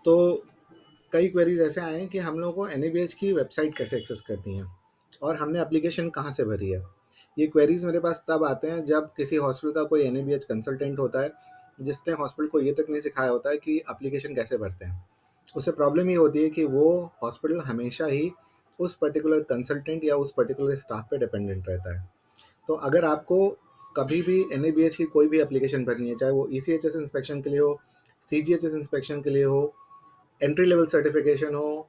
तो कई क्वेरीज ऐसे आए हैं कि हम लोगों को एन की वेबसाइट कैसे एक्सेस करनी है और हमने एप्लीकेशन कहाँ से भरी है। ये क्वेरीज मेरे पास तब आते हैं जब किसी हॉस्पिटल का कोई एन कंसल्टेंट होता है जिसने हॉस्पिटल को ये तक नहीं सिखाया होता है कि एप्लीकेशन कैसे भरते हैं। उससे प्रॉब्लम ये होती है कि वो हॉस्पिटल हमेशा ही उस पर्टिकुलर कंसल्टेंट या उस पर्टिकुलर स्टाफ पे डिपेंडेंट रहता है। तो अगर आपको कभी भी एन की कोई भी एप्लीकेशन भरनी है, चाहे वो ECHS इंस्पेक्शन के लिए हो, CGHS इंस्पेक्शन के लिए हो, एंट्री लेवल सर्टिफिकेशन हो,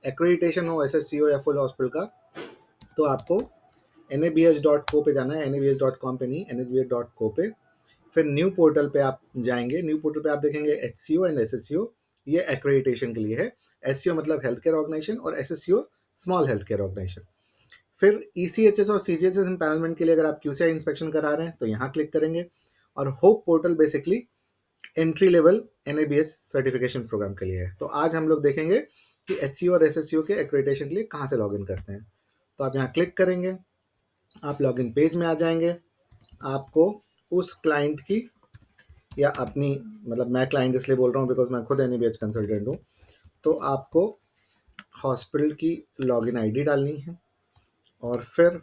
एक्रेडिटेशन हो SSCO या फुल हॉस्पिटल का, तो आपको NABH.co पे जाना है, NABH.com पे नहीं, NABH.co पे। फिर न्यू पोर्टल पे आप जाएंगे, न्यू पोर्टल पे आप देखेंगे HCO एंड SSCO, ये एक्रेडिटेशन के लिए है। SCO मतलब हेल्थ केयर ऑर्गेनाइजेशन और SSCO small health care organisation. फिर ECHS और CGHS एम्पैनलमेंट के लिए अगर आप QCI इंस्पेक्शन करा रहे हैं तो यहाँ क्लिक करेंगे। और HOPE portal basically entry level NABH certification programme के लिए है। तो आज हम लोग देखेंगे कि HCO और SSCO के एक्रेडिटेशन के लिए कहाँ से लॉगिन करते हैं। तो आप यहाँ क्लिक करेंगे, आप लॉगिन पेज में आ जाएंगे। आपको उस क्लाइंट की या अपनी, मतलब मैं क्लाइंट इसलिए बोल रहा हूँ बिकॉज मैं खुद NABH कंसल्टेंट हूँ, तो आपको हॉस्पिटल की लॉगिन आईडी डालनी है और फिर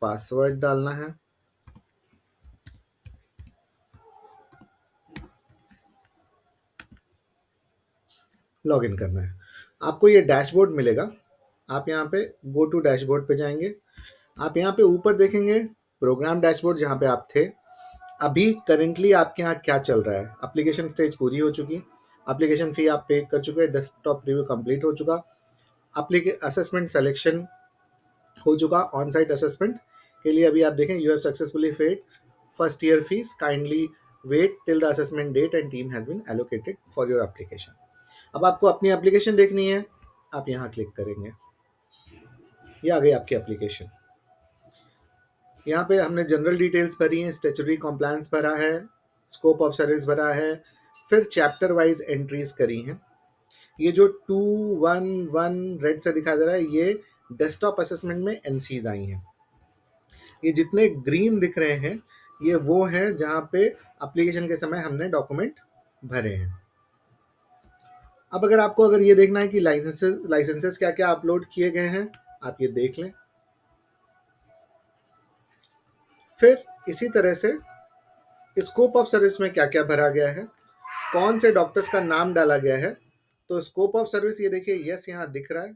पासवर्ड डालना है। लॉगिन करना है। आपको ये डैशबोर्ड मिलेगा। आप यहाँ पे गो टू डैशबोर्ड पे जाएंगे। आप यहाँ पे ऊपर देखेंगे प्रोग्राम डैशबोर्ड, जहाँ पे आप थे। अभी करेंटली आपके यहाँ क्या चल रहा है। एप्लीकेशन स्टेज पूरी हो चुकी, एप्लीकेशन फ़ी आप पे कर चुके हैं, डेस्कटॉप रिव्यू कंप्लीट हो चुका, असेसमेंट सेलेक्शन हो चुका। ऑन साइट असेसमेंट के लिए अभी आप देखें you have successfully paid first year fees, kindly wait till the assessment date and team has been allocated for your application. अब आपको अपनी एप्लीकेशन देखनी है, आप यहाँ क्लिक करेंगे, ये आ गई आपकी एप्लीकेशन। यहाँ पे हमने जनरल डिटेल्स भरी हैं, स्टैट्यूटरी कॉम्प्लायंस भरा है, स्कोप ऑफ सर्विस भरा है, फिर चैप्टर वाइज एंट्रीज करी हैं। ये जो 211 रेड से दिखा दे रहा है, ये डेस्कटॉप असेसमेंट में एनसीज आई हैं। ये जितने ग्रीन दिख रहे हैं ये वो हैं जहाँ पे एप्लीकेशन के समय हमने डॉक्यूमेंट भरे हैं। अब अगर ये देखना है कि लाइसेंसेस क्या क्या अपलोड किए गए हैं, आप ये देख लें। फिर इसी तरह से स्कोप ऑफ सर्विस में क्या क्या भरा गया है, कौन से डॉक्टर्स का नाम डाला गया है। तो स्कोप ऑफ सर्विस ये देखिए, यस यहाँ दिख रहा है,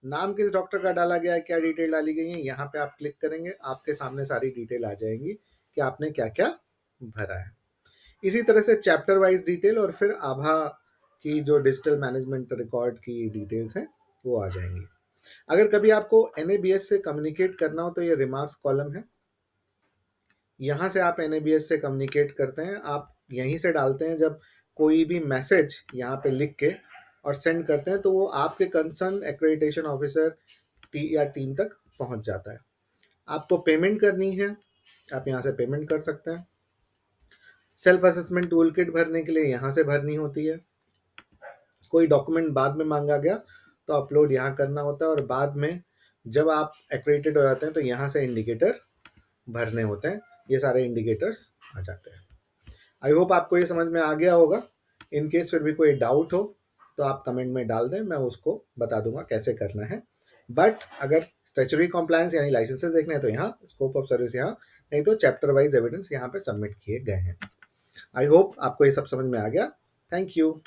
नाम किस डॉक्टर का डाला गया है, क्या डिटेल डाली गई है, यहाँ पे आप क्लिक करेंगे, आपके सामने सारी डिटेल आ जाएंगी कि आपने क्या क्या भरा है। इसी तरह से चैप्टर वाइज डिटेल और फिर आभा की जो डिजिटल मैनेजमेंट रिकॉर्ड की डिटेल्स हैं वो आ जाएंगी। अगर कभी आपको NABH से कम्युनिकेट करना हो तो ये रिमार्क्स कॉलम है, यहाँ से आप NABH से कम्युनिकेट करते हैं। आप यहीं से डालते हैं जब कोई भी मैसेज यहाँ पे लिख के और सेंड करते हैं तो वो आपके कंसर्न एक्रेडिटेशन ऑफिसर या टीम तक पहुँच जाता है। आपको पेमेंट करनी है, आप यहाँ से पेमेंट कर सकते हैं। सेल्फ असेसमेंट टूल किट भरने के लिए यहाँ से भरनी होती है। कोई डॉक्यूमेंट बाद में मांगा गया तो अपलोड यहाँ करना होता है और बाद में जब आप एक्रेडिटेड हो जाते हैं तो यहाँ से इंडिकेटर भरने होते हैं। ये सारे इंडिकेटर्स आ जाते हैं। आई होप आपको ये समझ में आ गया होगा। इन केस फिर भी कोई डाउट हो तो आप कमेंट में डाल दें, मैं उसको बता दूंगा कैसे करना है। बट अगर स्टैट्यूटरी कॉम्प्लायंस यानी लाइसेंसेस देखने हैं तो यहाँ, स्कोप ऑफ सर्विस यहाँ, नहीं तो चैप्टर वाइज एविडेंस यहाँ पे सबमिट किए गए हैं। आई होप आपको ये सब समझ में आ गया। Thank you.